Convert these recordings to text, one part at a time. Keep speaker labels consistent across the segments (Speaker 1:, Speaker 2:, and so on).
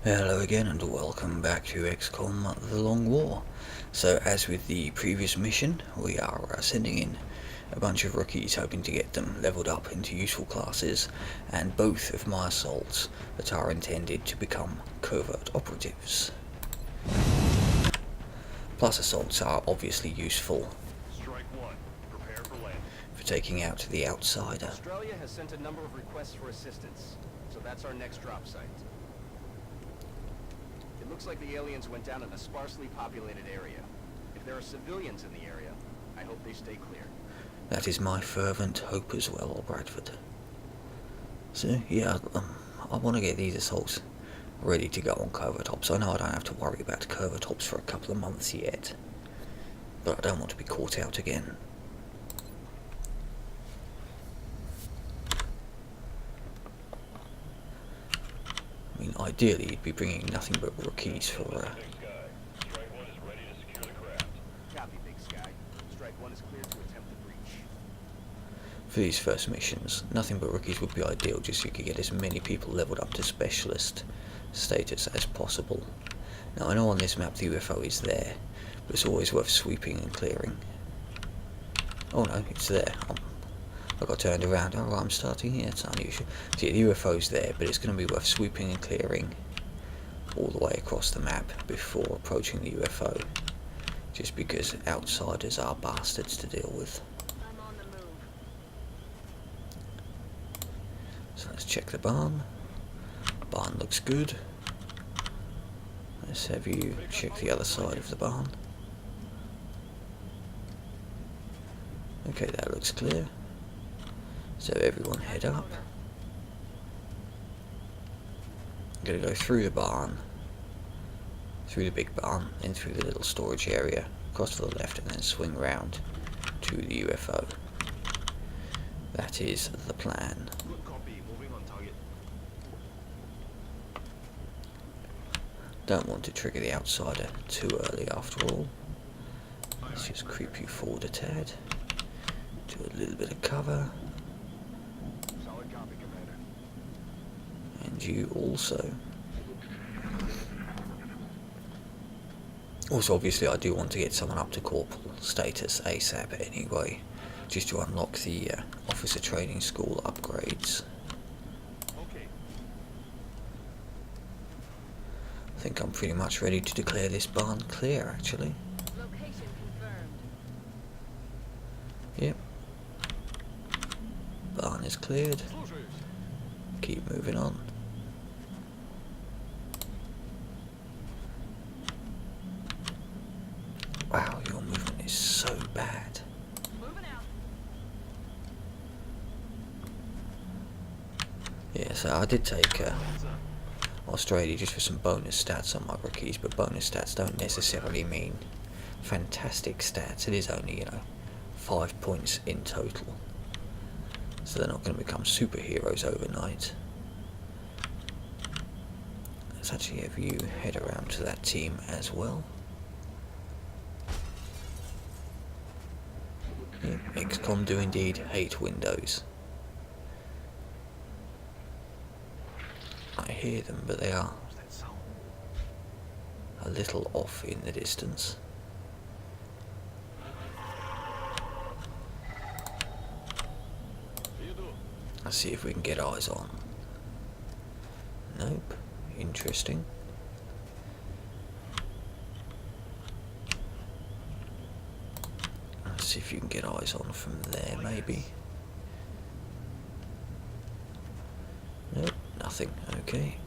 Speaker 1: Hello again and welcome back to XCOM The Long War. So as with the previous mission, we are sending in a bunch of rookies hoping to get them leveled up into useful classes, and both of my assaults that are intended to become covert operatives. Plus assaults are obviously useful for taking out the outsider.
Speaker 2: Australia has sent a number of requests for assistance, so that's our next drop site. It looks like the aliens went down in a sparsely populated area. If there are civilians in the area, I hope they stay clear.
Speaker 1: That is my fervent hope as well, Bradford. So yeah, I want to get these assaults ready to go on covert ops. I know I don't have to worry about covert ops for a couple of months yet, but I don't want to be caught out again. I mean, ideally you'd be bringing nothing but rookies for
Speaker 2: Copy, Big Sky. Strike 1 is clear to attempt the breach.
Speaker 1: for these first missions. Nothing but rookies would be ideal, just so you could get as many people leveled up to specialist status as possible. Now I know on this map the UFO is there, but it's always worth sweeping and clearing. Oh no, it's there. I got turned around. Oh, I'm starting here. It's unusual. So yeah, the UFO's there, but it's going to be worth sweeping and clearing all the way across the map before approaching the UFO, just because outsiders are bastards to deal with.
Speaker 3: I'm on the move.
Speaker 1: So let's check the barn. Barn looks good. Let's have you check the other side of the barn. Okay, that looks clear. So everyone head up. I'm going to go through the barn, through the big barn, then through the little storage area, across to the left, and then swing round to the UFO. That is the plan.
Speaker 2: Good copy. Moving on target.
Speaker 1: Don't want to trigger the outsider too early after all. Let's just creep you forward a tad. Do a little bit of cover.
Speaker 2: Solid copy, Commander.
Speaker 1: And you also. Also, obviously, I do want to get someone up to corporal status ASAP anyway, just to unlock the officer training school upgrades.
Speaker 2: Okay.
Speaker 1: I think I'm pretty much ready to declare this barn clear, actually.
Speaker 3: Location confirmed.
Speaker 1: Yep. Barn is cleared. Keep moving on. Wow, your movement is so bad.
Speaker 3: Moving out.
Speaker 1: Yeah, so I did take Australia just for some bonus stats on my rookies, but bonus stats don't necessarily mean fantastic stats. It is only, 5 points in total. So they're not going to become superheroes overnight. Let's actually have you head around to that team as well. Yeah, XCOM do indeed hate Windows. I hear them, but they are a little off in the distance. Let's see if we can get eyes on. Nope. Interesting. Let's see if you can get eyes on from there, maybe. Nope, nothing. Okay.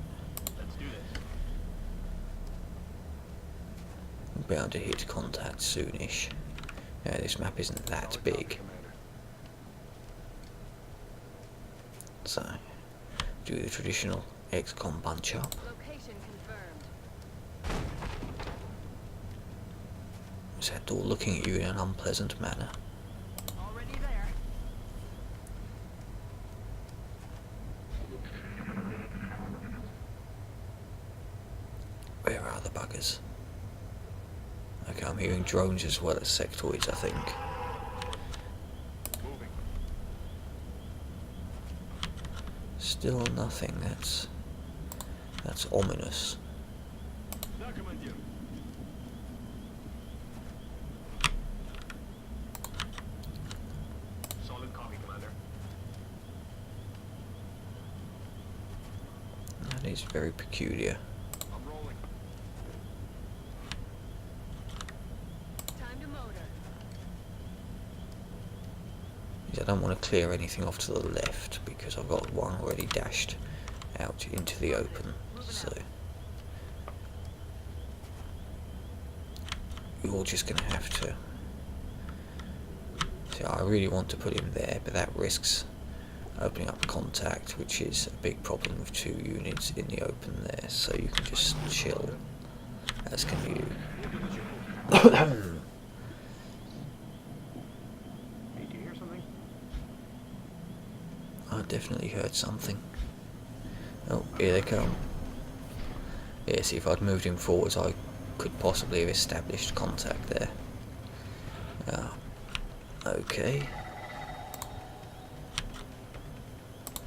Speaker 2: Let's do this.
Speaker 1: We're bound to hit contact soonish. Yeah, this map isn't that
Speaker 2: Solid copy,
Speaker 1: big,
Speaker 2: Commander.
Speaker 1: so do the traditional XCOM bunch up.
Speaker 3: Location confirmed.
Speaker 1: Is that door looking at you in an unpleasant manner?
Speaker 3: Already there.
Speaker 1: Where are the buggers? Okay, I'm hearing drones as well as sectoids, I think.
Speaker 2: Moving.
Speaker 1: Still nothing, that's That's ominous.
Speaker 2: Solid copy, Commander.
Speaker 1: That is very peculiar.
Speaker 2: I'm rolling.
Speaker 3: Time to motor.
Speaker 1: I don't want to clear anything off to the left because I've got one already dashed out into the open, so you're just going to have to. See, I really want to put him there, but that risks opening up contact, which is a big problem with 2 units in the open there, so you can just chill, as can you.
Speaker 2: Hey, do you hear something?
Speaker 1: I definitely heard something. Oh, here they come. Yeah, see, if I'd moved him forwards, I could possibly have established contact there. Okay.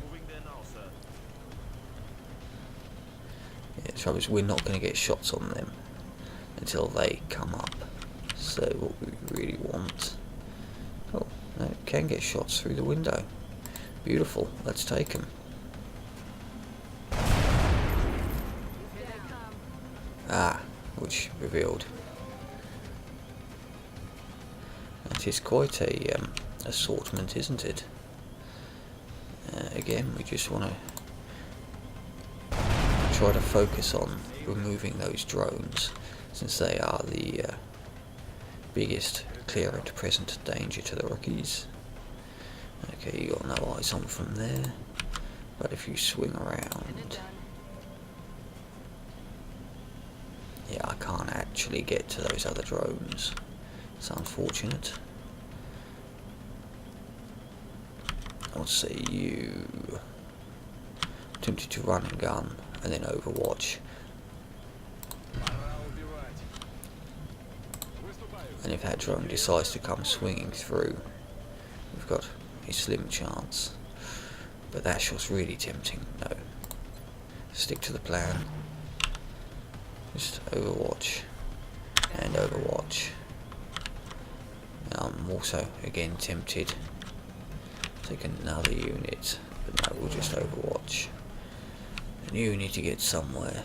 Speaker 2: Moving there now, sir.
Speaker 1: Yeah, the trouble is we're not going to get shots on them until they come up. So what we really want... Oh, no, can get shots through the window. Beautiful, let's take them.
Speaker 3: Here they come.
Speaker 1: Ah, which revealed. That is quite a assortment, isn't it? Again, we just want to try to focus on removing those drones, since they are the biggest clear and present danger to the rookies. Okay, you got no eyes on from there, but if you swing
Speaker 3: And
Speaker 1: around...
Speaker 3: done.
Speaker 1: Yeah, I can't actually get to those other drones. It's unfortunate. I'll say you... Tempted to run and gun, and then overwatch.
Speaker 2: I'll be right.
Speaker 1: And if that drone decides to come swinging through, we've got a slim chance. But that shot's really tempting. No. Stick to the plan. Just overwatch. And overwatch. I'm also, again, tempted to take another unit. But no, we'll just overwatch. And you need to get somewhere.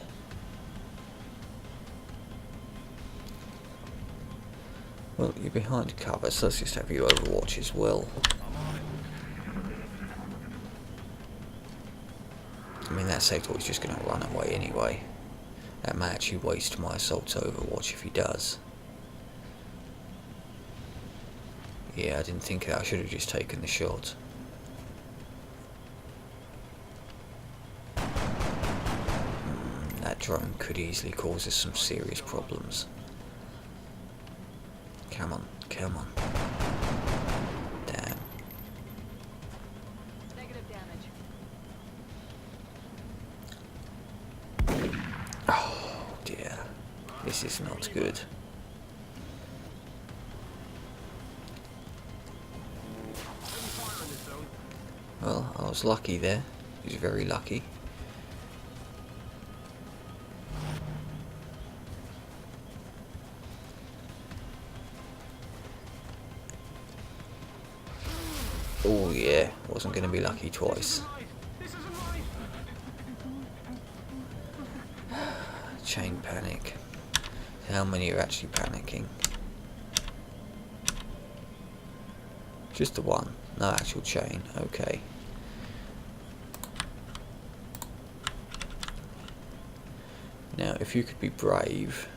Speaker 1: Well, you're behind cover, so let's just have you overwatch as well. I mean, that sector is just going to run away anyway. That may actually waste my assault to overwatch if he does. Yeah, I didn't think that. I should have just taken the shot. That drone could easily cause us some serious problems. Come on, come on. Damn.
Speaker 3: Negative damage.
Speaker 1: Oh dear. This is not good. Well, I was lucky there. I was very lucky. Oh yeah, wasn't going to be lucky twice. Chain panic. How many are actually panicking? Just the one, no actual chain, okay. Now if you could be brave,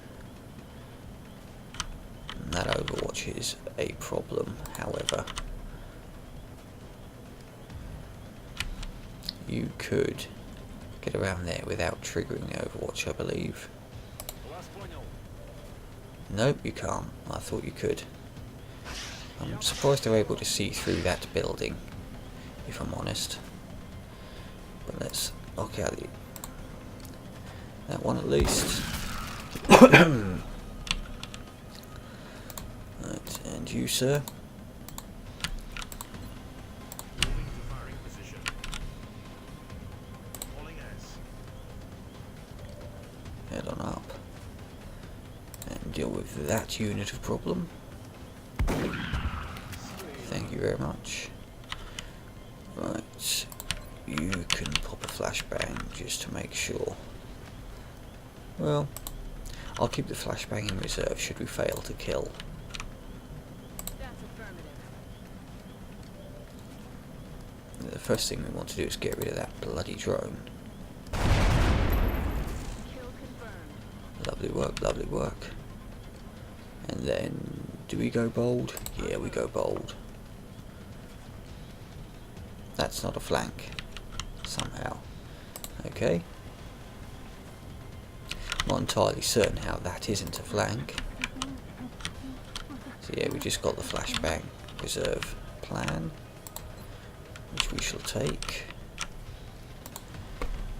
Speaker 1: that overwatch is a problem, however. You could get around there without triggering the overwatch, I believe. Nope, you can't. I thought you could. I'm surprised they're able to see through that building, if I'm honest. But let's knock out that one at least. Right, and you, sir. head on up and deal with that unit of problem. Thank you very much. Right, you can pop a flashbang just to make sure. Well, I'll keep the flashbang in reserve should we fail to kill.
Speaker 3: That's affirmative.
Speaker 1: The first thing we want to do is get rid of that bloody drone.
Speaker 3: Kill confirmed.
Speaker 1: Lovely work, lovely work. And then, do we go bold? Yeah, we go bold. That's not a flank, somehow. Okay. Not entirely certain how that isn't a flank. So yeah, we just got the flashbang reserve plan, which we shall take.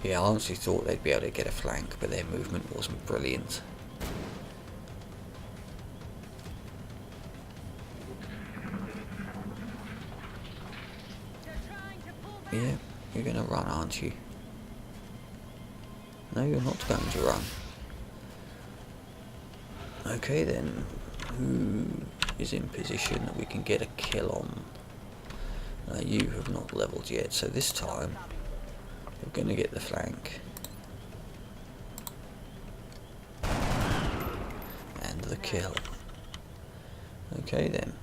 Speaker 1: Yeah, I honestly thought they'd be able to get a flank, but their movement wasn't brilliant.
Speaker 3: They're trying to pull back.
Speaker 1: Yeah, you're gonna run, aren't you? No, you're not going to run. Okay then, who is in position that we can get a kill on? You have not leveled yet, so this time we're going to get the flank. And the kill. Okay then.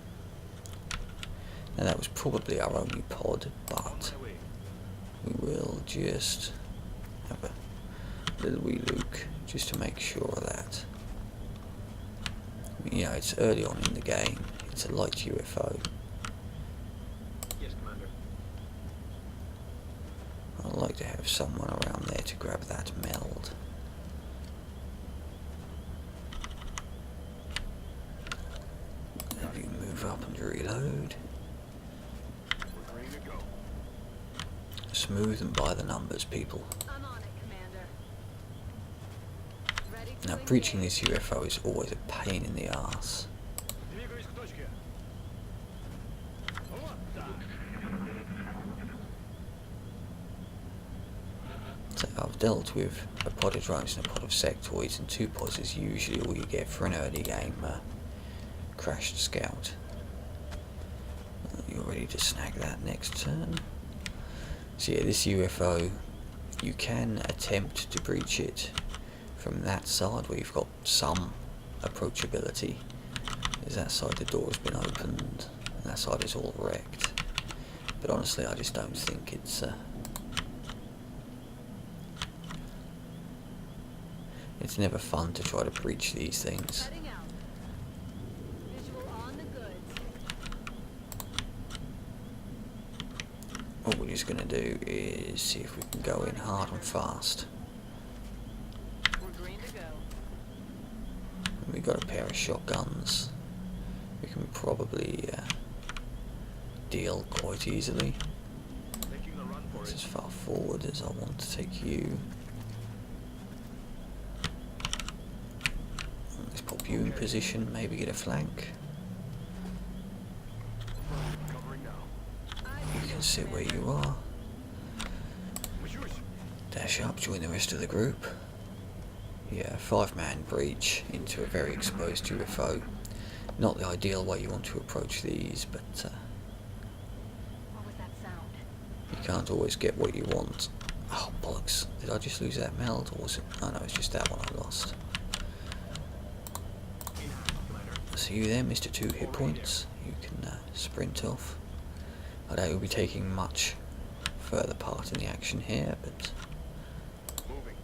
Speaker 1: Now that was probably our only pod, but we will just have a little wee look just to make sure of that. You know, it's early on in the game, it's a light UFO.
Speaker 2: Yes, Commander.
Speaker 1: I'd like to have someone around there to grab that meld. Have you move up and reload.
Speaker 2: We're ready to go.
Speaker 1: Smooth and by the numbers, people.
Speaker 3: I'm on it, Commander. Ready to
Speaker 1: Now,
Speaker 3: engage.
Speaker 1: breaching this UFO is always a pain in the arse.
Speaker 2: Двигаюсь к точке. Вот так.
Speaker 1: So I've dealt with a pod of drones and a pod of sectoids, and 2 pods is usually all you get for an early game crashed scout. You're ready to snag that next turn. So yeah, this UFO, you can attempt to breach it from that side where you've got some approachability. There's that side the door's been opened, and that side is all wrecked. But honestly, I just don't think it's never fun to try to breach these things.
Speaker 3: Heading out. Visual on the goods.
Speaker 1: What we're just going to do is see if we can go in hard and fast.
Speaker 3: We're green to go.
Speaker 1: And we've got a pair of shotguns. We can probably deal quite easily.
Speaker 2: Making the run for
Speaker 1: It's
Speaker 2: it.
Speaker 1: as far forward as I want to take you. Let's pop you in position, maybe get a flank.
Speaker 2: Covering now.
Speaker 1: You can sit where you are.
Speaker 2: Мчусь.
Speaker 1: Dash up, join the rest of the group. Yeah, 5-man breach into a very exposed UFO. Not the ideal way you want to approach these, but
Speaker 3: What was that sound?
Speaker 1: you can't always get what you want. Oh, bollocks. Did I just lose that meld, or was it? Oh no, it's just that one I lost. See you there, Mr. 2 hit points. You can sprint off. I doubt you'll be taking much further part in the action here, but
Speaker 2: Moving.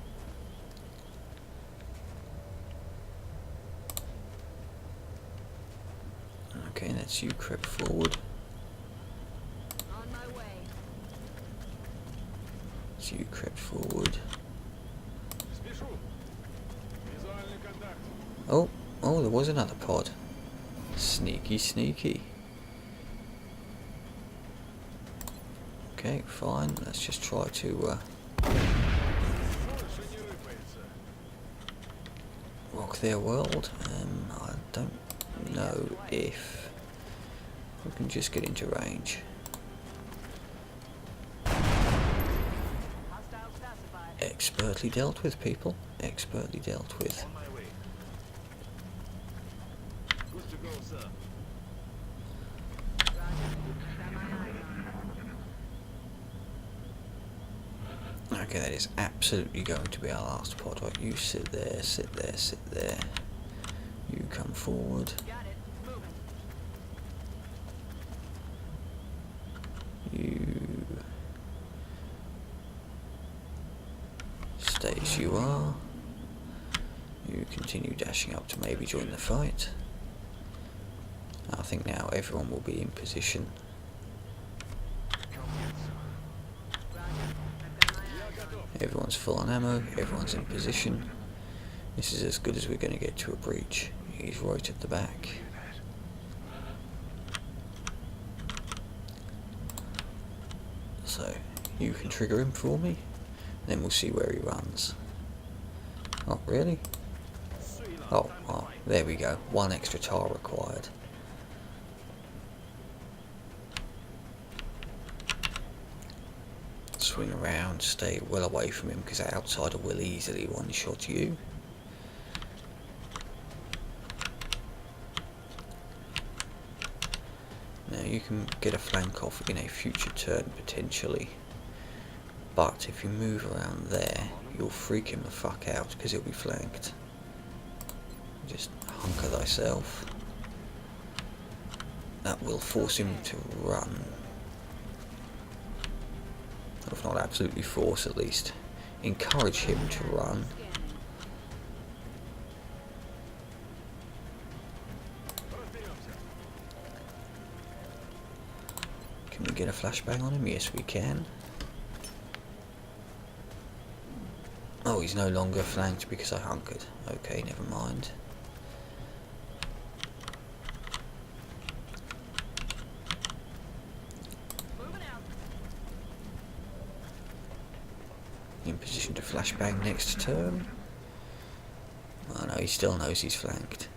Speaker 1: okay, that's you crept forward.
Speaker 3: On my way.
Speaker 1: That's you crept forward.
Speaker 2: Спешу. Визуальный контакт.
Speaker 1: Oh, there was another pod. Sneaky, sneaky. Okay, fine. Let's just try to
Speaker 2: Больше не рыпается.
Speaker 1: rock their world. I don't know if we can just get into range.
Speaker 3: Hostile classified.
Speaker 1: Expertly dealt with, people. Expertly dealt with.
Speaker 4: On my way. Good to go, sir.
Speaker 1: Okay, that is absolutely going to be our last pod. Right, you sit there, sit there, sit there. You come forward.
Speaker 3: Got it. Moving.
Speaker 1: You stay as you are. You continue dashing up to maybe join the fight. I think now everyone will be in position. Everyone's full on ammo, everyone's in position. This is as good as we're going to get to a breach. He's right at the back. So, you can trigger him for me, then we'll see where he runs. Oh, really? Oh, there we go. 1 extra tar required. Swing around, stay well away from him because that outsider will easily one-shot you. Now you can get a flank off in a future turn potentially, but if you move around there you'll freak him the fuck out because he'll be flanked. Just hunker thyself. That will force him to run. If not absolutely force, at least encourage him to run. Can we get a flashbang on him? Yes, we can. Oh, he's no longer flanked because I hunkered. Okay, never mind. In position to flashbang next turn. Oh no, he still knows he's flanked.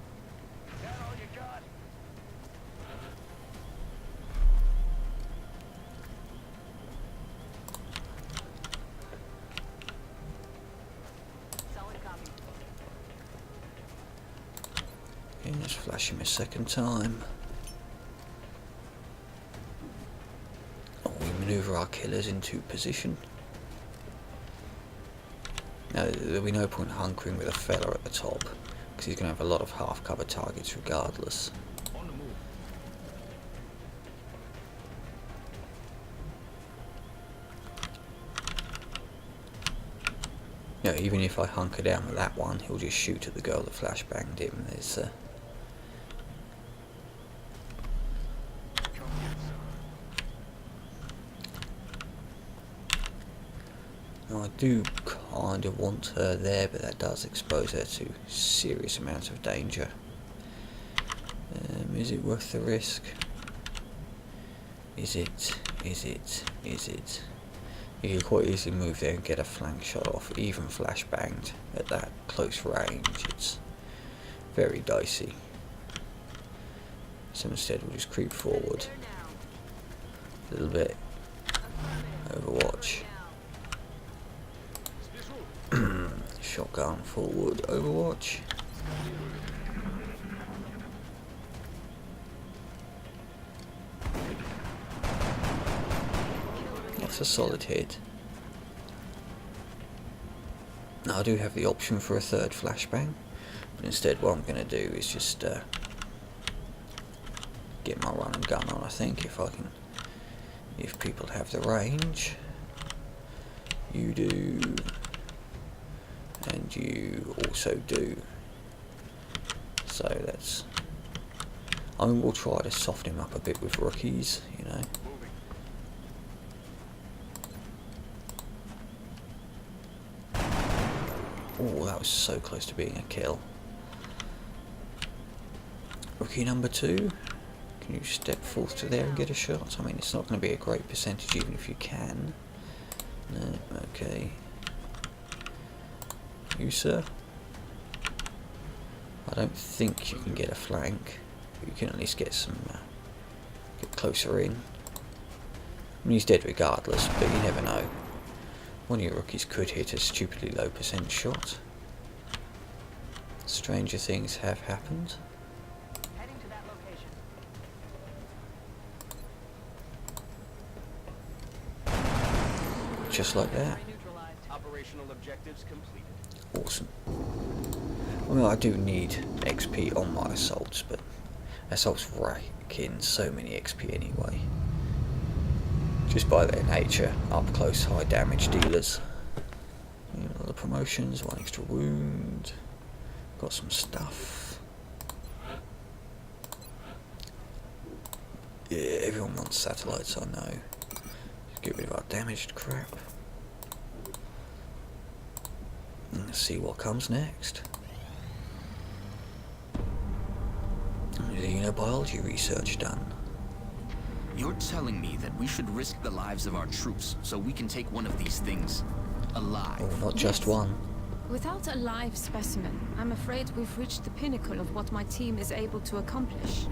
Speaker 1: Okay, let's flash him a second time. Oh, we manoeuvre our killers into position. Now, there'll be no point hunkering with a fella at the top, because he's going to have a lot of half-cover targets regardless.
Speaker 4: On the move.
Speaker 1: You know, even if I hunker down with that one, he'll just shoot at the girl that flashbanged him. There's Now, I do kind of want her there, but that does expose her to serious amounts of danger. Is it worth the risk? Is it? Is it? Is it? You can quite easily move there and get a flank shot off, even flashbanged at that close range. It's very dicey. So instead we'll just creep forward a little bit. Overwatch. Shotgun forward, Overwatch. That's a solid hit. Now I do have the option for a third flashbang, but instead what I'm going to do is just get my run and gun on, I think, if people have the range. You do. And you also do. So that's... I mean, we'll try to soften him up a bit with rookies, you know. Oh, that was so close to being a kill. Rookie number 2. Can you step forth to there and get a shot? I mean, it's not going to be a great percentage even if you can. No, okay. You, sir? I don't think you can get a flank. You can at least get some, get closer in. I mean, he's dead regardless, but you never know. One of your rookies could hit a stupidly low percent shot. Stranger things have happened.
Speaker 3: Heading to that location.
Speaker 1: Just like that.
Speaker 3: Neutralized.
Speaker 2: Operational objectives completed.
Speaker 1: Awesome. Well, I do need XP on my assaults, but assaults rack in so many XP anyway. Just by their nature, up close, high damage dealers. You know, the promotions, 1 extra wound. Got some stuff. Yeah, everyone wants satellites, I know. Just get rid of our damaged crap. And let's see what comes next. Xenobiology research done.
Speaker 5: You're telling me that we should risk the lives of our troops so we can take one of these things alive?
Speaker 1: Oh, not just one.
Speaker 6: Without a live specimen, I'm afraid we've reached the pinnacle of what my team is able to accomplish.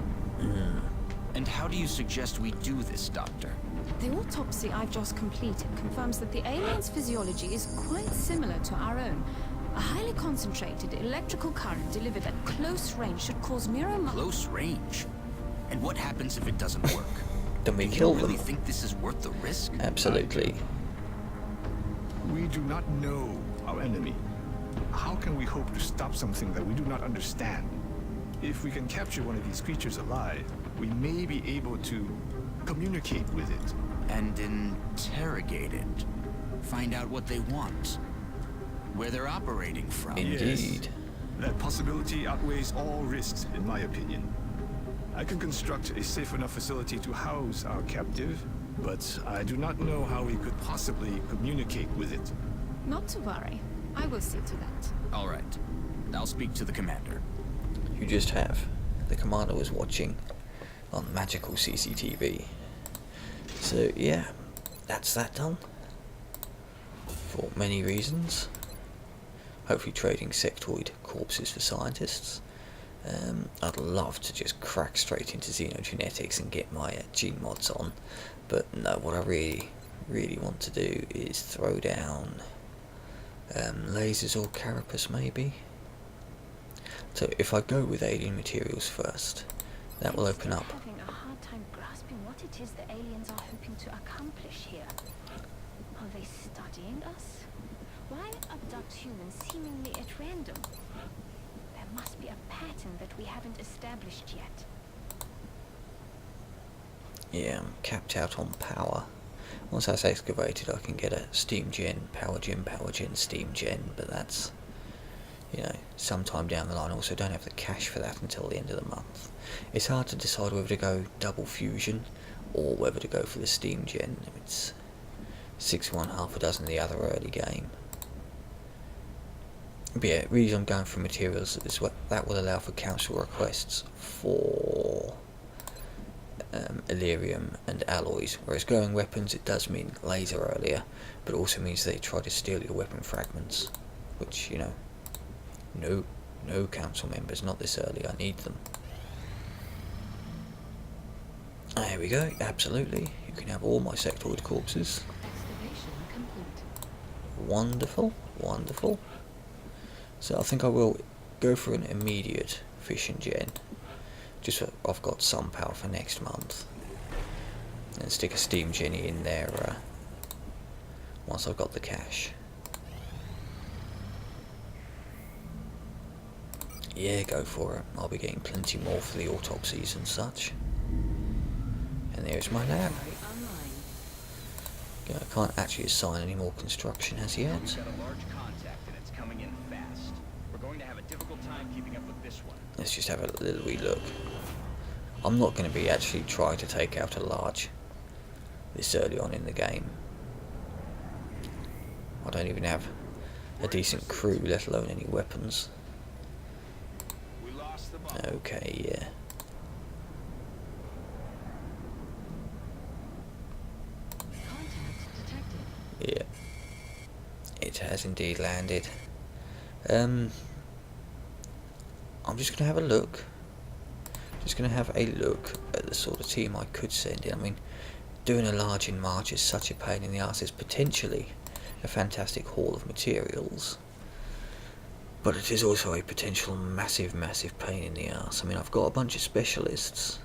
Speaker 5: And how do you suggest we do this, Doctor?
Speaker 6: The autopsy I've just completed confirms that the alien's physiology is quite similar to our own. A highly concentrated electrical current delivered at close range should cause
Speaker 5: Close range? And what happens if it doesn't work?
Speaker 1: Then we
Speaker 5: Do
Speaker 1: kill
Speaker 5: you really
Speaker 1: them.
Speaker 5: think this is worth the risk?
Speaker 1: Absolutely.
Speaker 7: We do not know our enemy. How can we hope to stop something that we do not understand? If we can capture one of these creatures alive, we may be able to communicate with it.
Speaker 5: And interrogate it. Find out what they want. Where they're operating from.
Speaker 1: Indeed.
Speaker 7: That possibility outweighs all risks, in my opinion. I can construct a safe enough facility to house our captive, but I do not know how we could possibly communicate with it.
Speaker 6: Not to worry. I will see to that.
Speaker 5: All right. I'll speak to the commander.
Speaker 1: You just have. The commander was watching on magical CCTV. So yeah, that's that done. For many reasons. Hopefully trading sectoid corpses for scientists. I'd love to just crack straight into xenogenetics and get my gene mods on. But no, what I really want to do is throw down lasers or carapace maybe. So if I go with alien materials first, that will open up.
Speaker 8: I'm having a hard time grasping what it is the aliens are hoping to accomplish here. Are they studying us? Why abduct humans seemingly at random? There must be a pattern that we haven't established yet.
Speaker 1: Yeah, I'm capped out on power. Once that's excavated, I can get a steam gen, power gen, steam gen, but that's, you know, sometime down the line. Also, don't have the cash for that until the end of the month. It's hard to decide whether to go double fusion or whether to go for the steam gen. It's 6 1, half a dozen the other early game. But yeah, really I'm going for materials that will allow for council requests for Illyrium and alloys, whereas going weapons, it does mean laser earlier, but it also means they try to steal your weapon fragments, which, you know, no council members, not this early, I need them. There we go, absolutely, you can have all my sectoid corpses.
Speaker 6: Excavation complete.
Speaker 1: Wonderful, wonderful. So I think I will go for an immediate fission gen. Just so I've got some power for next month. And stick a steam genny in there once I've got the cash. Yeah, go for it. I'll be getting plenty more for the autopsies and such. And there's my lab. Yeah, I can't actually assign any more construction as yet.
Speaker 2: We've got a large contact and it's coming in fast. We're going to have a difficult time keeping up with this one.
Speaker 1: Let's just have a little wee look. I'm not going to be actually trying to take out a large this early on in the game. I don't even have a decent crew, let alone any weapons.
Speaker 2: We lost the bomb.
Speaker 1: Okay, yeah.
Speaker 6: Contact detected.
Speaker 1: Yeah. It has indeed landed. I'm just going to have a look. Just going to have a look at the sort of team I could send in. I mean, doing a large in March is such a pain in the arse. There's potentially a fantastic haul of materials, but it is also a potential massive pain in the arse. I mean, I've got a bunch of specialists.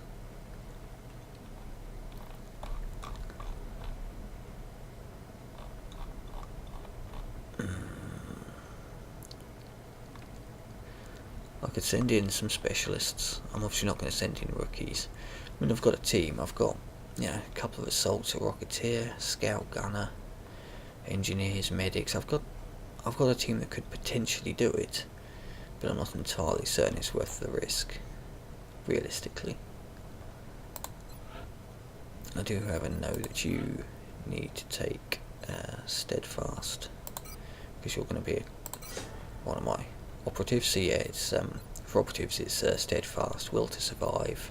Speaker 1: I could send in some specialists. I'm obviously not going to send in rookies. I mean, I've got a team. I've got, you know, a couple of assaults, a rocketeer, scout gunner, engineers, medics. I've got a team that could potentially do it, but I'm not entirely certain it's worth the risk, realistically. I do, however, know that you need to take steadfast, because you're going to be one of my operatives. So yeah, it's for operatives it's steadfast, will to survive,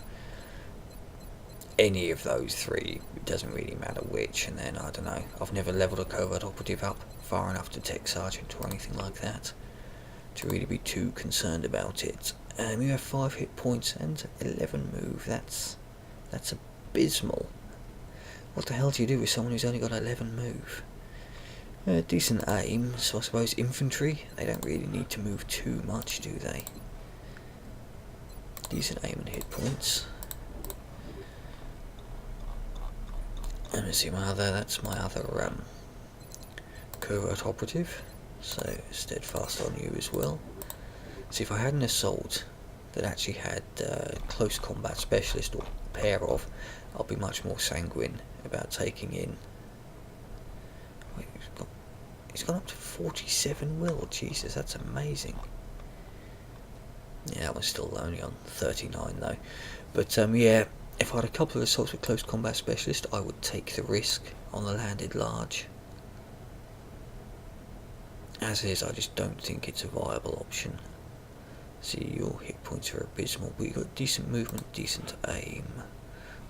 Speaker 1: any of those three, it doesn't really matter which. And then, I don't know, I've never levelled a covert operative up far enough to tech sergeant or anything like that to really be too concerned about it. You have 5 hit points and 11 move. That's abysmal. What the hell do you do with someone who's only got 11 move? Decent aim, so I suppose infantry, they don't really need to move too much, do they? Decent aim and hit points. Let me see that's my other covert operative, so steadfast on you as well. See, if I had an assault that actually had close combat specialist or pair of, I'll be much more sanguine about taking in. Wait, he's gone up to 47 will. Jesus, that's amazing. Yeah, that one's still only on 39 though. But yeah, if I had a couple of assaults with close combat specialist, I would take the risk on the landed large. As is, I just don't think it's a viable option. See, your hit points are abysmal, but you've got decent movement, decent aim.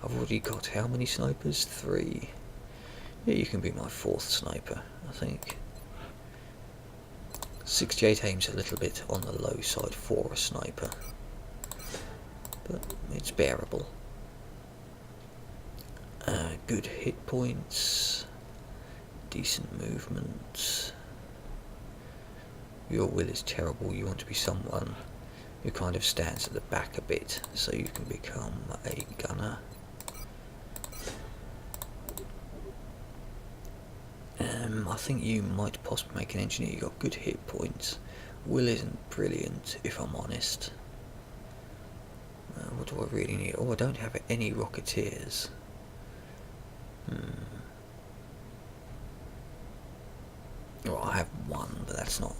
Speaker 1: I've already got how many snipers? 3. Yeah, you can be my 4th sniper, I think. 68 aim's a little bit on the low side for a sniper, but it's bearable. Good hit points, decent movement. Your will is terrible. You want to be someone who kind of stands at the back a bit, so you can become a gunner. I think you might possibly make an engineer. You got good hit points. Will isn't brilliant, if I'm honest. What do I really need? Oh, I don't have any rocketeers. Well, I have one, but that's not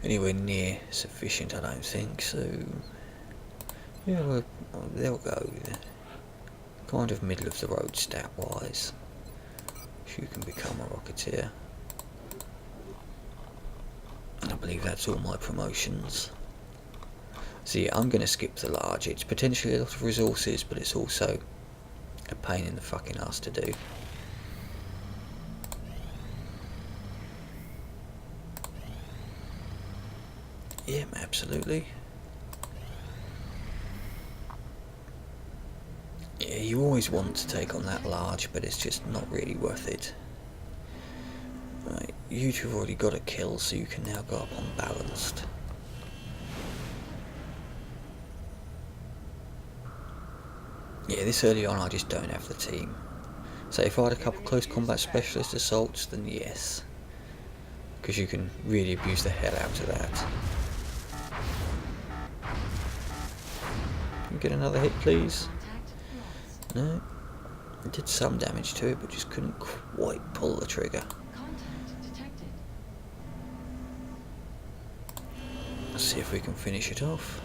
Speaker 1: anywhere near sufficient, I don't think. So yeah, well, they'll go kind of middle of the road stat wise. You can become a rocketeer. And I believe that's all my promotions. So yeah, I'm going to skip the large. It's potentially a lot of resources, but it's also a pain in the fucking ass to do. Yeah, absolutely. Yeah, you always want to take on that large, but it's just not really worth it. Right, you two have already got a kill, so you can now go up unbalanced. Yeah, this early on I just don't have the team. So if I had a couple close combat specialist assaults, then yes. Because you can really abuse the hell out of that. Can you get another hit, please? No. It did some damage to it, but just couldn't quite pull the trigger. Let's see if we can finish it off.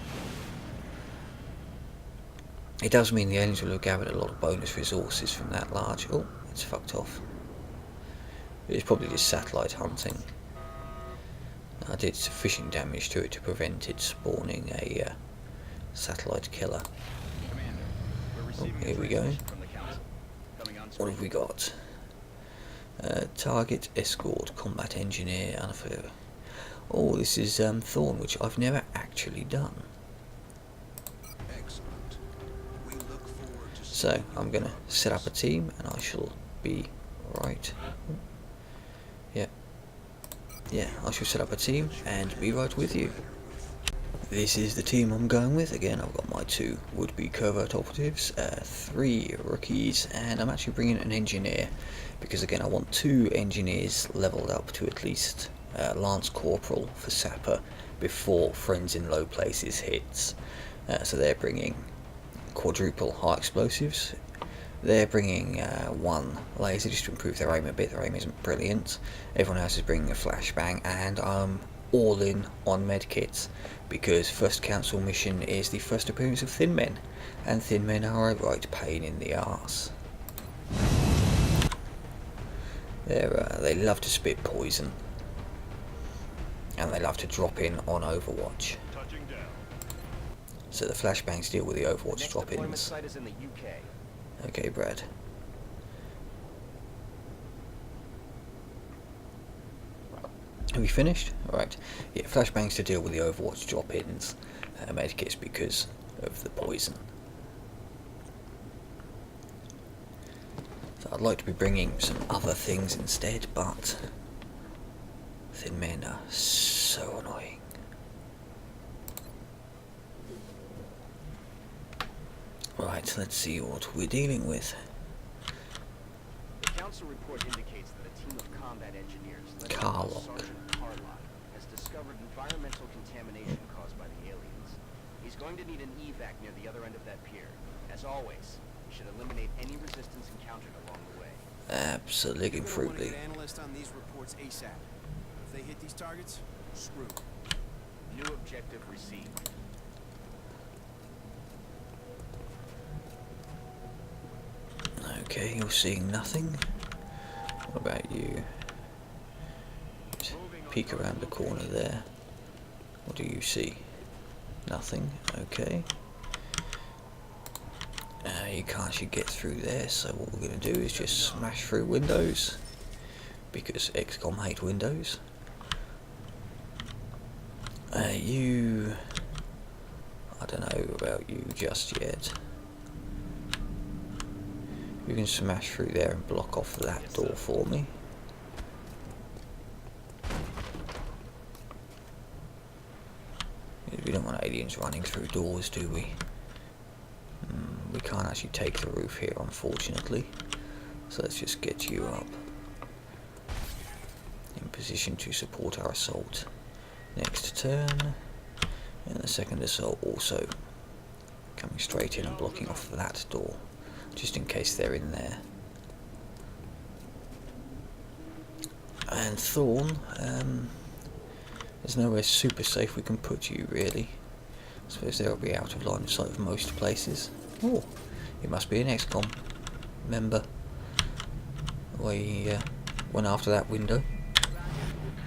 Speaker 1: It does mean the aliens will have gathered a lot of bonus resources from that large. Oh, it's fucked off. It's probably just satellite hunting. I did sufficient damage to it to prevent it spawning a satellite killer. Oh, here we go. What have we got? Target, escort, combat engineer, unfair. Oh, this is Thorn, which I've never actually done. So I'm gonna set up a team, and I shall be right yeah, I shall set up a team and be right with you. This is the team I'm going with. Again, I've got my 2 would-be covert operatives, 3 rookies, and I'm actually bringing an engineer because again I want 2 engineers leveled up to at least Lance Corporal for Sapper before Friends in Low Places hits. So they're bringing quadruple high explosives. They're bringing 1 laser just to improve their aim a bit. Their aim isn't brilliant. Everyone else is bringing a flashbang, and I'm all in on medkits because first council mission is the first appearance of Thin Men, and Thin Men are a right pain in the arse. They love to spit poison, and they love to drop in on Overwatch.
Speaker 4: Touching down.
Speaker 1: So the flashbangs deal with the Overwatch
Speaker 2: Next deployment
Speaker 1: drop-ins.
Speaker 2: site is in the UK.
Speaker 1: Okay, Brad. Have we finished? Alright. Yeah, flashbangs to deal with the Overwatch drop-ins. Medkits because of the poison. So I'd like to be bringing some other things instead, but Thin Men are so annoying. Right, let's see what we're dealing with.
Speaker 2: The council report indicates that a team of combat engineers led by
Speaker 1: Carlock.
Speaker 2: Sergeant Carlock has discovered environmental contamination caused by the aliens. He's going to need an evac near the other end of that pier. As always, we should eliminate any resistance encountered along the way.
Speaker 1: Absolutely
Speaker 9: We're gonna wanna
Speaker 1: fruitly.
Speaker 9: get analysts on these reports ASAP. If they hit these targets, screwed.
Speaker 2: New objective received.
Speaker 1: Okay, you're seeing nothing. What about you? Just peek around the corner there. What do you see? Nothing. Okay. You can't actually get through there, so what we're going to do is just smash through windows. Because XCOM hate windows. You... I don't know about you just yet. You can smash through there and block off that door for me. We don't want aliens running through doors, do we? We can't actually take the roof here, unfortunately. So let's just get you up in position to support our assault. Next turn, and the second assault also coming straight in and blocking off that door, just in case they're in there. And Thorn, there's nowhere super safe we can put you, really. I suppose they'll be out of line of sight of most places. Oh, it must be an XCOM member. We went after that window.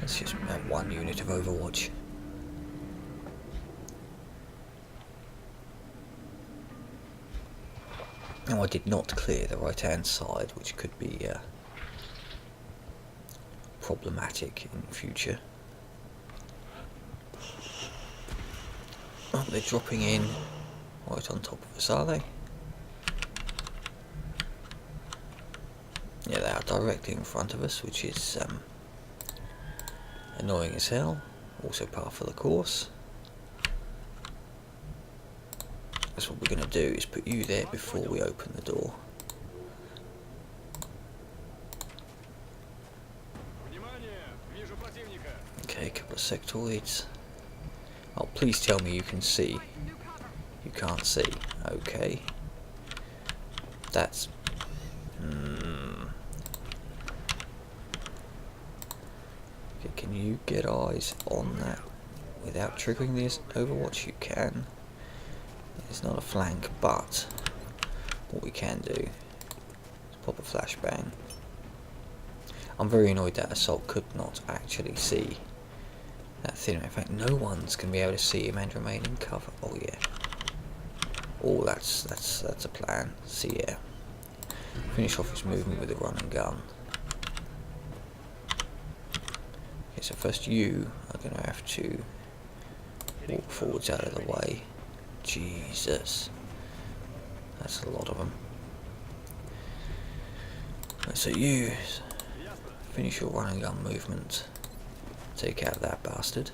Speaker 1: Let's just have 1 unit of Overwatch. Now I did not clear the right hand side, which could be problematic in future. Oh, they're dropping in right on top of us, are they? Yeah, they are directly in front of us, which is annoying as hell. Also par for the course. That's what we're going to do, is put you there before we open the door. Okay, a couple of sectoids. Oh, please tell me you can see. You can't see. Okay. That's... Okay, can you get eyes on that without triggering this Overwatch? You can. It's not a flank, but what we can do is pop a flashbang. I'm very annoyed that Assault could not actually see that Thin. In fact, no one's going to be able to see him and remain in cover. Oh yeah. Oh, that's a plan. So yeah, finish off his movement with a run and gun. Okay, so first you are going to have to walk forwards out of the way. Jesus, that's a lot of them. Right, so you finish your run and gun movement Take out that bastard.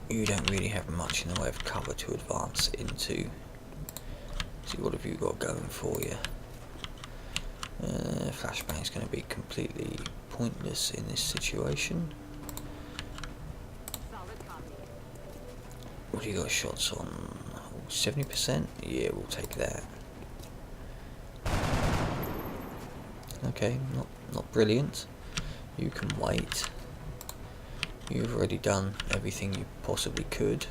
Speaker 1: You don't really have much in the way of cover to advance into. See, what have you got going for you? Flashbang's going to be completely pointless in this situation. What do you got shots on? 70%? Yeah, we'll take that. Okay, not brilliant. You can wait. You've already done everything you possibly could.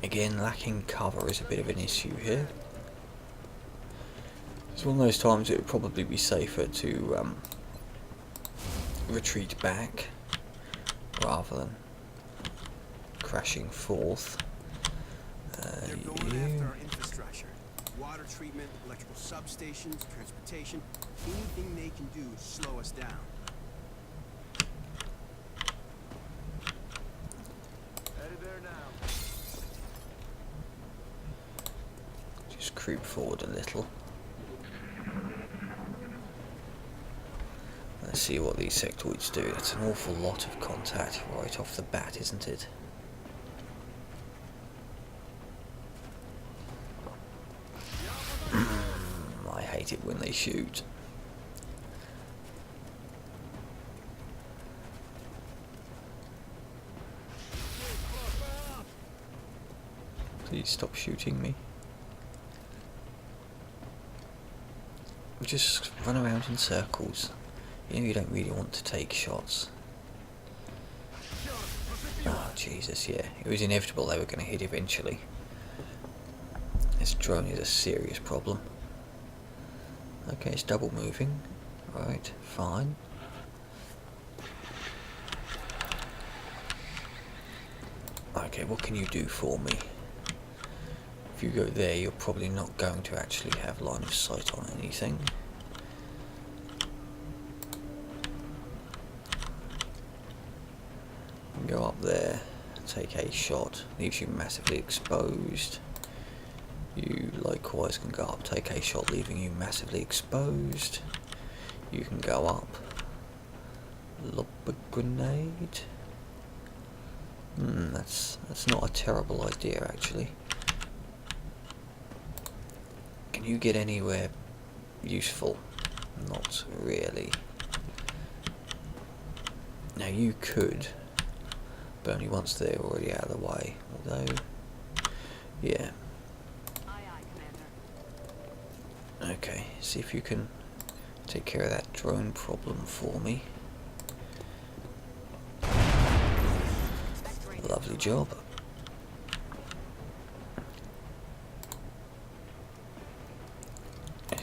Speaker 1: Again, lacking cover is a bit of an issue here. It's one of those times it would probably be safer to retreat back rather than crashing forth.
Speaker 9: They're going after our infrastructure. Water treatment, electrical substations, transportation. Anything they can do to slow us down.
Speaker 4: Headed there now.
Speaker 1: Just creep forward a little. Let's see what these sectoids do. That's an awful lot of contact right off the bat, isn't it? I hate it when they shoot. Please stop shooting me. Just run around in circles. You know you don't really want to take shots. Oh Jesus, yeah. It was inevitable they were going to hit eventually. This drone is a serious problem. Okay, it's double moving. Right, fine. Okay, what can you do for me? If you go there, you're probably not going to actually have line of sight on anything. Go up there, take a shot, leaves you massively exposed. You likewise can go up, take a shot, leaving you massively exposed. You can go up, lob a grenade. That's not a terrible idea actually. Can you get anywhere useful? Not really. Now you could, but only once they're already out of the way. Although, yeah. Okay, see if you can take care of that drone problem for me. Lovely job.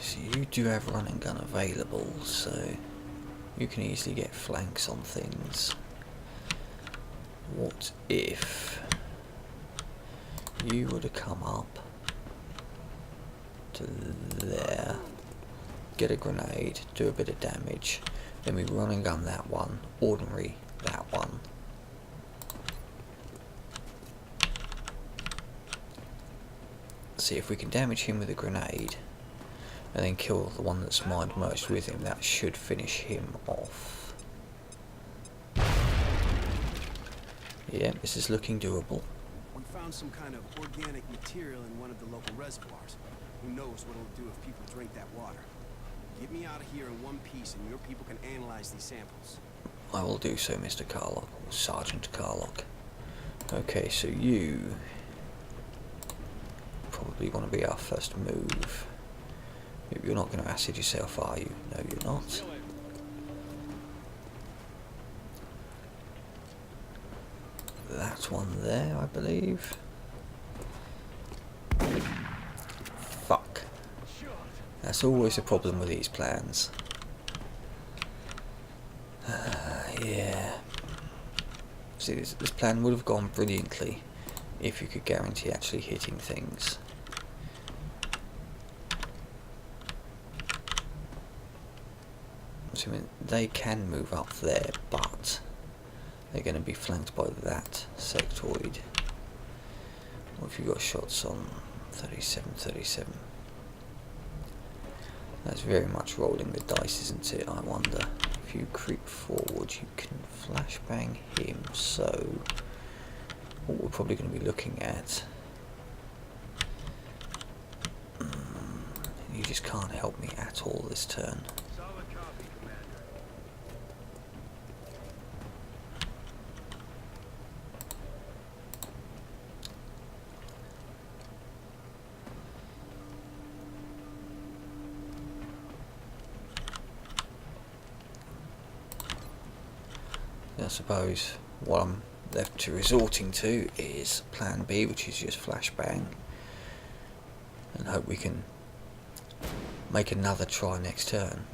Speaker 1: So you do have run and gun available, so you can easily get flanks on things. What if you were to come up to there, get a grenade, do a bit of damage, then we run and gun that one, ordinary that one. See if we can damage him with a grenade and then kill the one that's mined most with him. That should finish him off. Yeah, this is looking doable.
Speaker 9: We found some kind of organic material in one of the local reservoirs. Who knows what it'll do if people drink that water. Get me out of here in one piece and your people can analyze these samples.
Speaker 1: I will do so, Mr. Carlock, or Sergeant Carlock. Okay, so you probably want to be our first move. You're not going to acid yourself, are you? No, you're not. That's one there, I believe. Fuck. That's always a problem with these plans. Yeah. See, this plan would have gone brilliantly if you could guarantee actually hitting things. So, I mean, they can move up there, but they're going to be flanked by that sectoid. What have you got shots on? 37, 37. That's very much rolling the dice, isn't it? I wonder. If you creep forward, you can flashbang him. So, what we're probably going to be looking at. You just can't help me at all this turn.
Speaker 4: Solid copy, Commander.
Speaker 1: I suppose what I'm left to resorting to is plan B, which is just flashbang, and hope we can make another try next turn.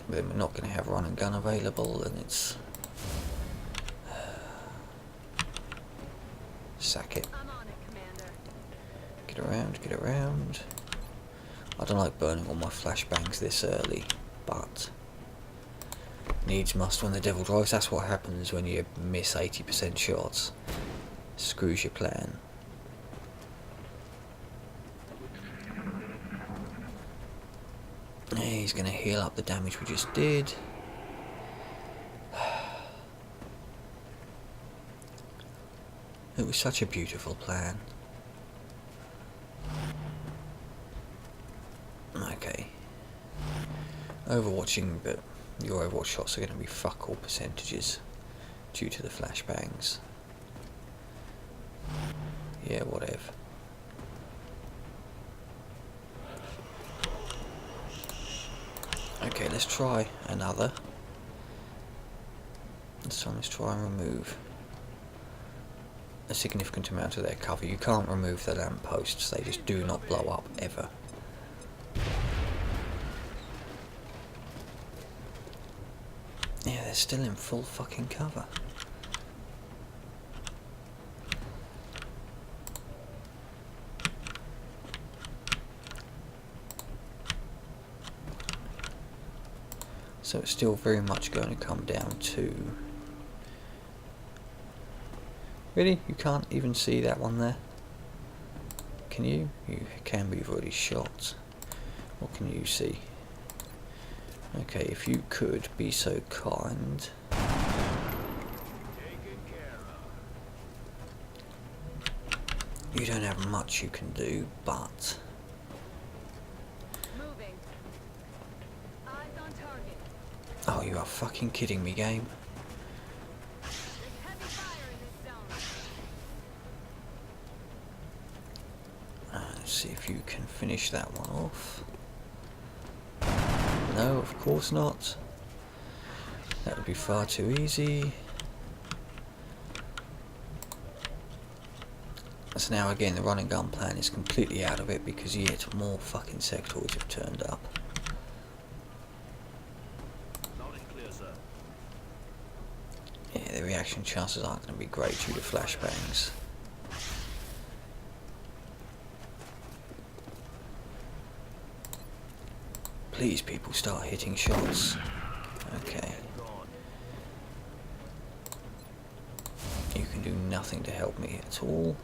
Speaker 1: But then we're not going to have run and gun available, and it's sack it.
Speaker 3: I'm on it, Commander.
Speaker 1: Get around, get around. I don't like burning all my flashbangs this early, but needs must when the devil drives. That's what happens when you miss 80% shots. Screws your plan. He's going to heal up the damage we just did. It was such a beautiful plan. Okay. Overwatching, but your Overwatch shots are going to be fuck all percentages due to the flashbangs. Yeah, whatever. Okay, let's try another. This time let's try and remove a significant amount of their cover. You can't remove the lampposts, they just do not blow up ever. Yeah, they're still in full fucking cover. So it's still very much going to come down to... Really? You can't even see that one there? Can you? You can, but you've already shot. What can you see? Okay, if you could be so kind.
Speaker 4: Taken care of.
Speaker 1: You don't have much you can do, but...
Speaker 3: Moving. Eyes on target.
Speaker 1: Oh, you are fucking kidding me, game.
Speaker 3: There's heavy fire in this zone.
Speaker 1: Let's see if you can finish that one off. No, of course not. That would be far too easy. So now again, the run and gun plan is completely out of it because yet more fucking sectoids have turned up.
Speaker 4: Loud and clear, sir.
Speaker 1: Yeah, the reaction chances aren't going to be great due to flashbangs. Please, people, start hitting shots. Okay. You can do nothing to help me at all.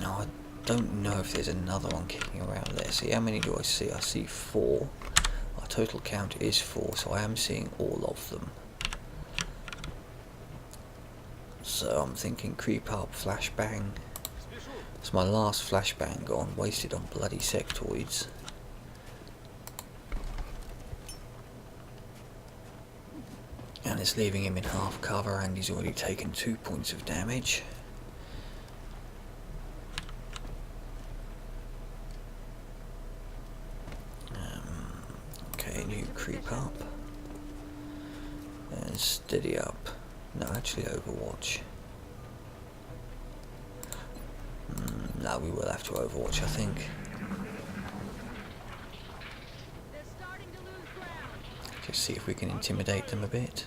Speaker 1: Now, I don't know if there's another one kicking around there. See, how many do I see? I see 4. Our total count is 4, so I am seeing all of them. So I'm thinking creep up, flashbang. It's my last flashbang gone, wasted on bloody sectoids. And it's leaving him in half cover, and he's already taken 2 points of damage. Okay, and you creep up. And steady up. No, actually Overwatch. No, we will have to Overwatch, I think.
Speaker 3: They're starting to lose ground.
Speaker 1: Just see if we can intimidate them a bit.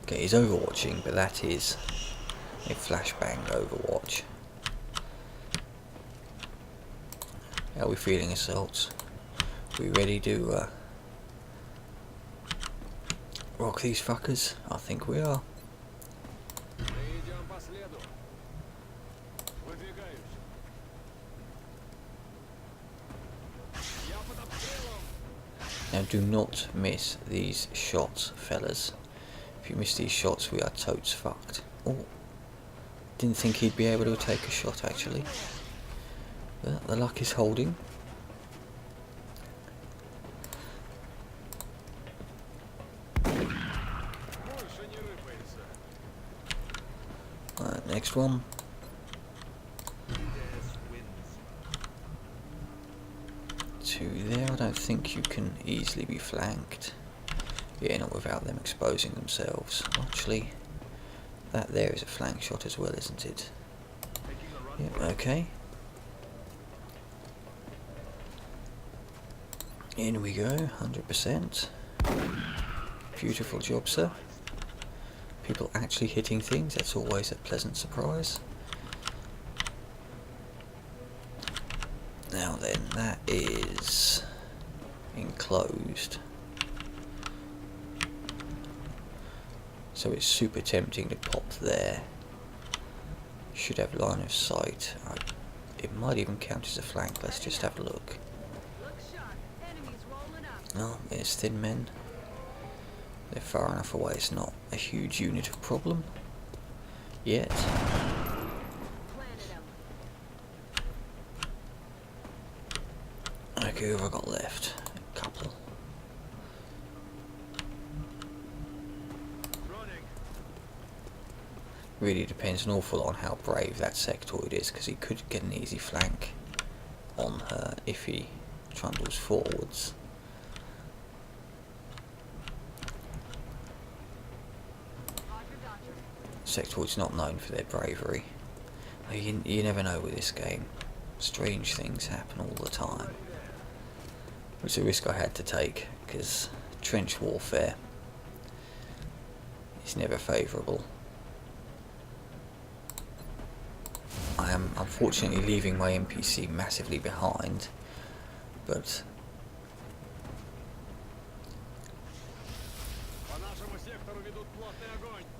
Speaker 1: Okay, He's overwatching, but that is a flashbang overwatch. How are we feeling, assaults? We ready to rock these fuckers? I think we are. Now do not miss these shots, fellas. If you miss these shots, we are totes fucked. Oh, didn't think he'd be able to take a shot actually. But the luck is holding. Right, next one. Two there. I don't think you can easily be flanked. Yeah, not without them exposing themselves. Actually, that there is a flank shot as well, isn't it? Yep, okay. In we go, 100%. Beautiful job, sir. People actually hitting things, that's always a pleasant surprise. Now then, that is enclosed. So it's super tempting to pop there. Should have line of sight. It might even count as a flank, let's just have a look. Oh, there's thin men. They're far enough away, it's not a huge unit of problem. Yet. Okay, who have I got left? A couple. Really depends an awful lot on how brave that sectoid is, because he could get an easy flank on her if he trundles forwards. Sectoid's not known for their bravery. You never know with this game. Strange things happen all the time. It's a risk I had to take, because trench warfare is never favourable. I am unfortunately leaving my NPC massively behind, but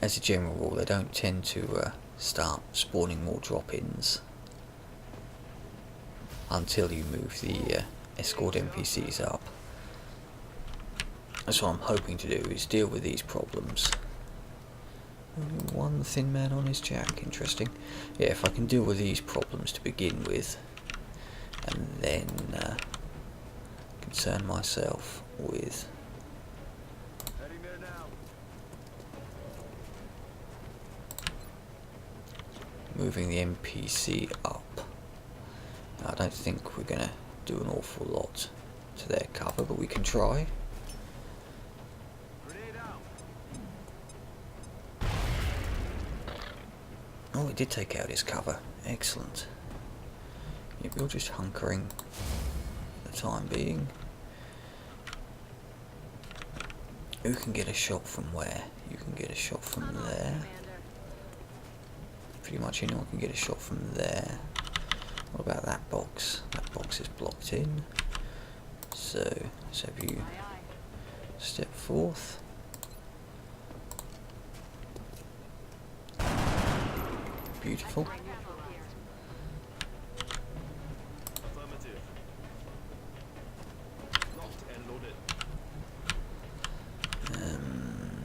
Speaker 1: as a general rule, they don't tend to start spawning more drop-ins until you move the escort NPCs up. That's what I'm hoping to do, is deal with these problems. Only one thin man on his jack, interesting. Yeah, if I can deal with these problems to begin with, and then concern myself with moving the NPC up. I don't think we're gonna do an awful lot to their cover, but we can try. Oh, it did take out his cover. Excellent. Yep, you're just hunkering for the time being. Who can get a shot from where? You can get a shot from there. Pretty much anyone can get a shot from there. What about that box? That box is blocked in. So, let's have you step forth. Beautiful.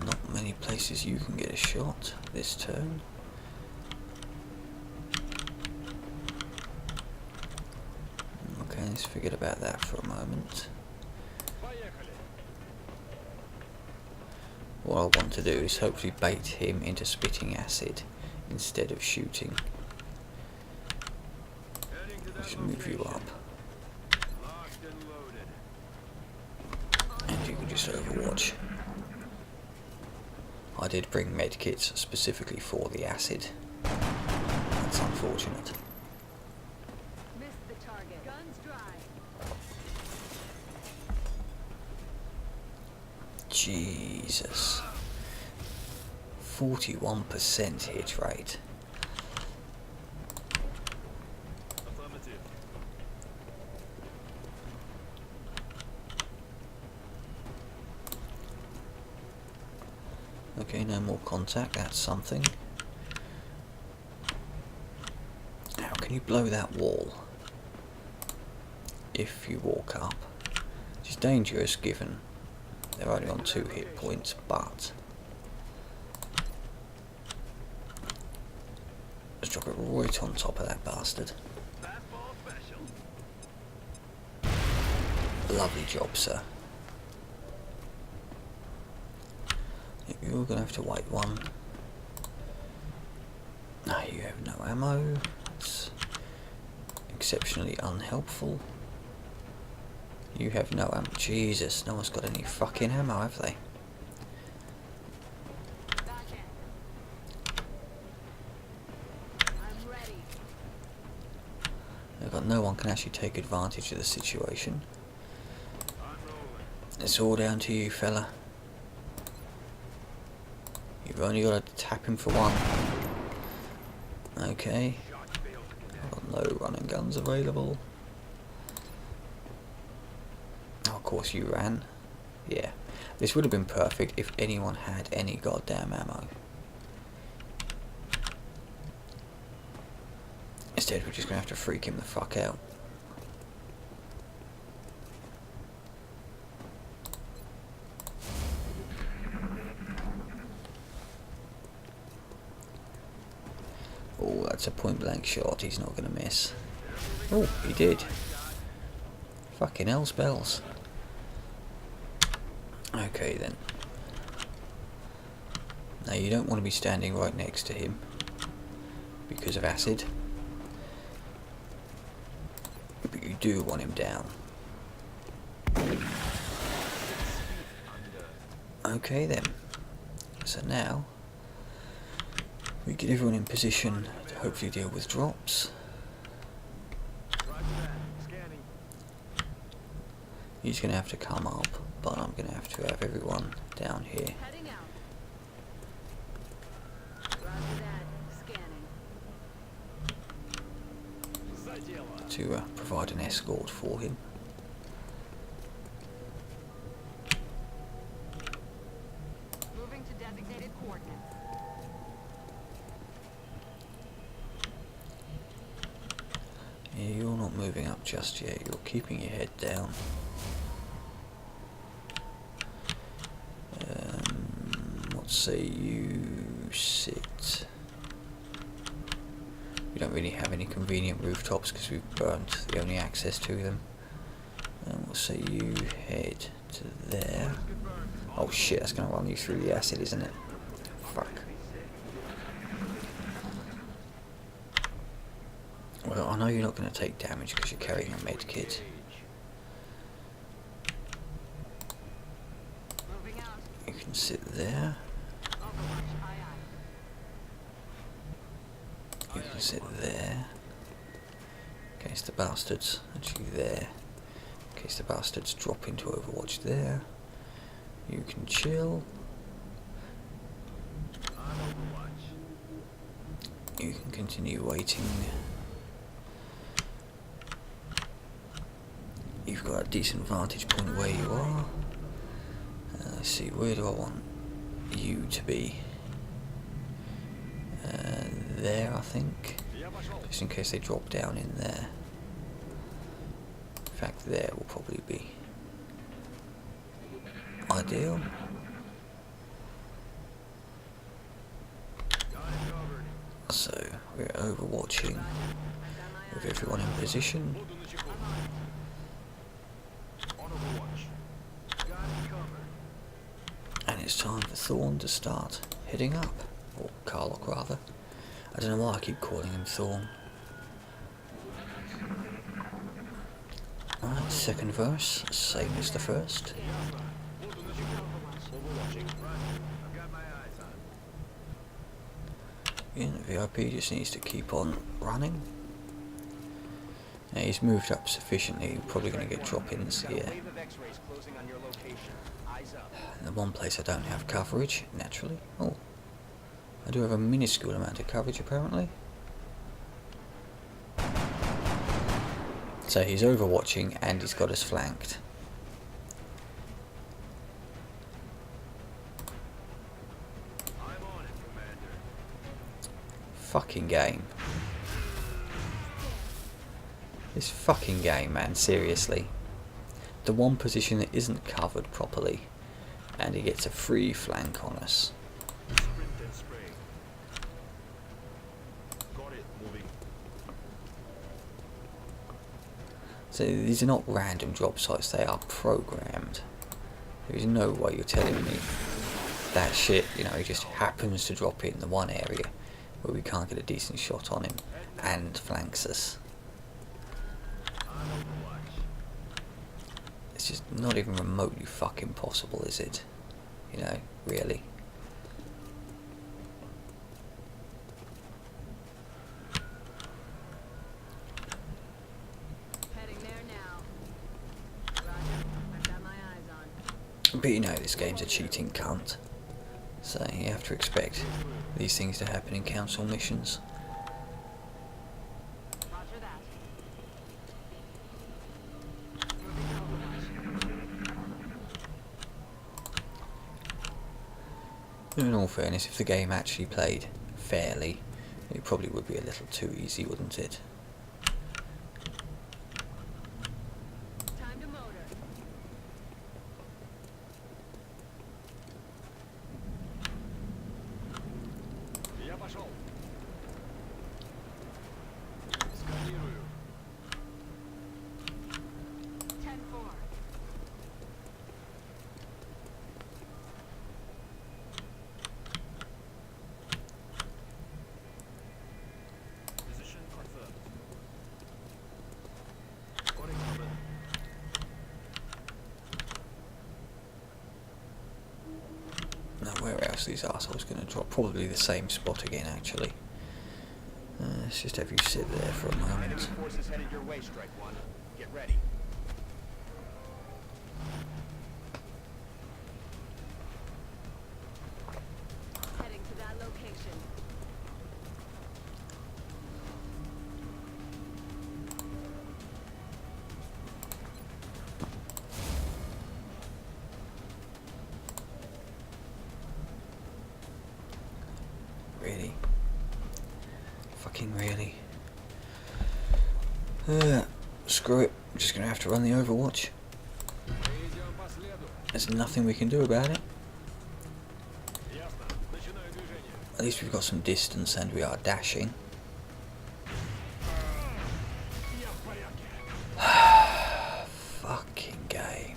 Speaker 1: Not many places you can get a shot this turn. Okay, let's forget about that for a moment. What I want to do is hopefully bait him into spitting acid instead of shooting. Just move you up. And you can just overwatch. I did bring medkits specifically for the acid. That's unfortunate.
Speaker 3: Missed the target. Guns dry.
Speaker 1: Jesus. 41% hit rate.
Speaker 4: Affirmative.
Speaker 1: Okay, no more contact, that's something. How can you blow that wall if you walk up? It's dangerous given they're only on 2 hit points, but let's drop it right on top of that bastard.
Speaker 4: Fastball special.
Speaker 1: Lovely job, sir. You're gonna have to wait one. No, you have no ammo. It's exceptionally unhelpful. You have no ammo. Jesus, no one's got any fucking ammo, have they?
Speaker 3: Gotcha. I'm ready.
Speaker 1: They've got no one can actually take advantage of the situation.
Speaker 4: I'm rolling.
Speaker 1: It's all down to you, fella. You've only got to tap him for one. Okay.
Speaker 4: Shots failed to connect.
Speaker 1: Got no running guns available. Oh, of course you ran. Yeah. This would have been perfect if anyone had any goddamn ammo. Instead, we're just going to have to freak him the fuck out. Oh, that's a point blank shot. He's not going to miss. Oh, he did. Fucking hell, spells. Okay then. Now you don't want to be standing right next to him because of acid. But you do want him down. Okay then. So now we get everyone in position to hopefully deal with drops.
Speaker 4: Roger that. Scanning.
Speaker 1: He's going to have to come up, but I'm going to have everyone down here
Speaker 3: Heading out. Roger that. Scanning.
Speaker 4: За дело.
Speaker 1: to provide an escort for him.
Speaker 3: Moving to designated coordinates.
Speaker 1: Yeah, you're not moving up just yet, you're keeping your head down. Let's say you sit. We don't really have any convenient rooftops because we've burnt the only access to them. And we'll say you head to there. Oh shit, that's going to run you through the acid, isn't it? Fuck. Well, I know you're not going to take damage because you're carrying a med kit.
Speaker 3: Moving out.
Speaker 1: You can sit there.
Speaker 3: Overwatch, aye aye.
Speaker 1: You can sit there. In case the bastards actually there. In case the bastards drop into Overwatch there. You can chill.
Speaker 4: On Overwatch.
Speaker 1: You can continue waiting. You've got a decent vantage point where you are. Let's see, where do I want you to be? There, I think.
Speaker 4: Я пошел.
Speaker 1: Just in case they drop down in there. In fact, there will probably be ideal.
Speaker 4: Got it covered.
Speaker 1: So, we're overwatching with everyone in position.
Speaker 4: Буду начеку. On Overwatch. Got it covered.
Speaker 1: And it's time for Thorn to start heading up. Or Carlock, rather. I don't know why I keep calling him Thorn. Alright, second verse, same as the first.
Speaker 4: Буду начеку. Overwatching. Roger. I've got my eyes on.
Speaker 1: Yeah, the VIP just needs to keep on running. Now he's moved up sufficiently, we're probably going to get drop-ins
Speaker 2: Got a
Speaker 1: here.
Speaker 2: wave of X-rays closing on your location. Eyes up.
Speaker 1: And the one place I don't have coverage, naturally. Oh, I do have a minuscule amount of coverage apparently. So he's overwatching and he's got us flanked.
Speaker 4: I'm on it, Commander.
Speaker 1: Fucking game. This fucking game, man, seriously. The one position that isn't covered properly, and he gets a free flank on us.
Speaker 4: Sprint and spray. Got it. Moving.
Speaker 1: So these are not random job sites, they are programmed. There is no way you're telling me that shit, you know, he just happens to drop in the one area where we can't get a decent shot on him and flanks us. It's just not even remotely fucking possible, is it? You know, really.
Speaker 3: Heading there now. Roger. I've got my eyes on.
Speaker 1: But you know, this game's a cheating cunt. So you have to expect these things to happen in council missions.
Speaker 3: Roger that. Moving to Overwatch.
Speaker 1: In all fairness, if the game actually played fairly, it probably would be a little too easy, wouldn't it?
Speaker 3: Time to motor.
Speaker 4: Я пошел. Сканирую.
Speaker 3: 10-4.
Speaker 4: Position confirmed. Got it covered.
Speaker 1: Now where else are these assholes going to drop? Probably the same spot again, actually. Let's just have you sit there for a
Speaker 2: Enemy
Speaker 1: moment.
Speaker 2: forces headed your way, Strike One. Get ready.
Speaker 3: Heading to that location.
Speaker 1: Really? Fucking really? Screw it. I'm just going to have to run the Overwatch.
Speaker 4: Идем по следу.
Speaker 1: There's nothing we can do about it.
Speaker 4: Ясно. Начинаю движение.
Speaker 1: At least we've got some distance and we are dashing.
Speaker 4: Я в порядке.
Speaker 1: Fucking game.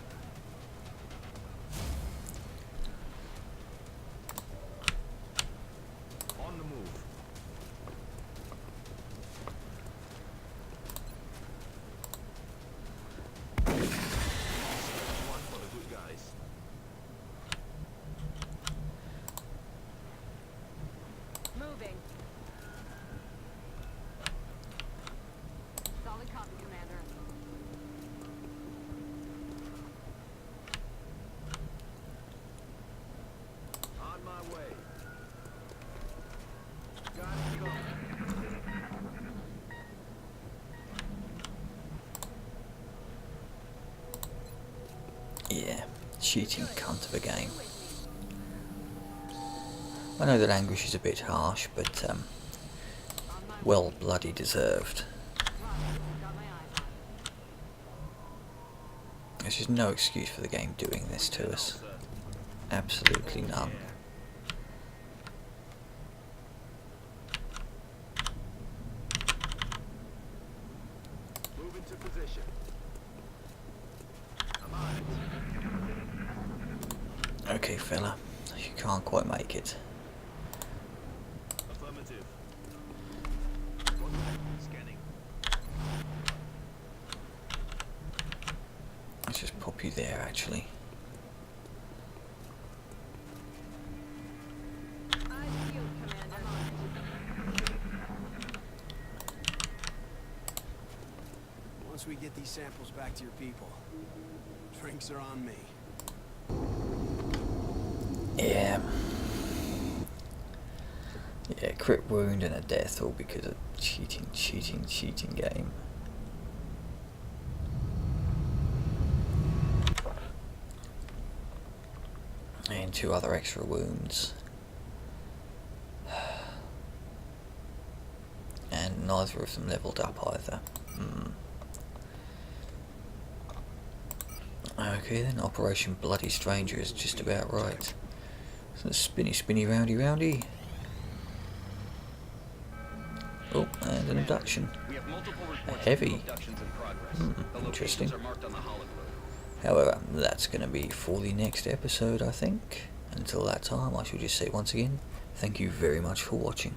Speaker 4: On the move. One for the good guys.
Speaker 3: Moving. Solid copy, Commander.
Speaker 4: On my way. Got it covered.
Speaker 1: Yeah, cheating cunt of a game. I know the language is a bit harsh, but well bloody deserved.
Speaker 3: Got my eyes on.
Speaker 1: There's just no excuse for the game doing this to us. Absolutely none.
Speaker 4: Move into position. I'm on it.
Speaker 1: Okay, fella, you can't quite make it.
Speaker 4: Affirmative. Scanning.
Speaker 1: Let's just pop you there, actually.
Speaker 3: Eyes peeled, Commander.
Speaker 9: Once we get these samples back to your people, drinks are on me.
Speaker 1: Yeah. Yeah, crit wound and a death all because of cheating game. And 2 other extra wounds. And neither of them leveled up either. Okay then, Operation Bloody Stranger is just about right. So spinny roundy. Oh, and an abduction.
Speaker 2: We have multiple
Speaker 1: A
Speaker 2: reports
Speaker 1: heavy.
Speaker 2: of abductions in progress. The
Speaker 1: Interesting.
Speaker 2: locations are marked on the hologlobe.
Speaker 1: However, that's going to be for the next episode, I think. Until that time, I shall just say once again, thank you very much for watching.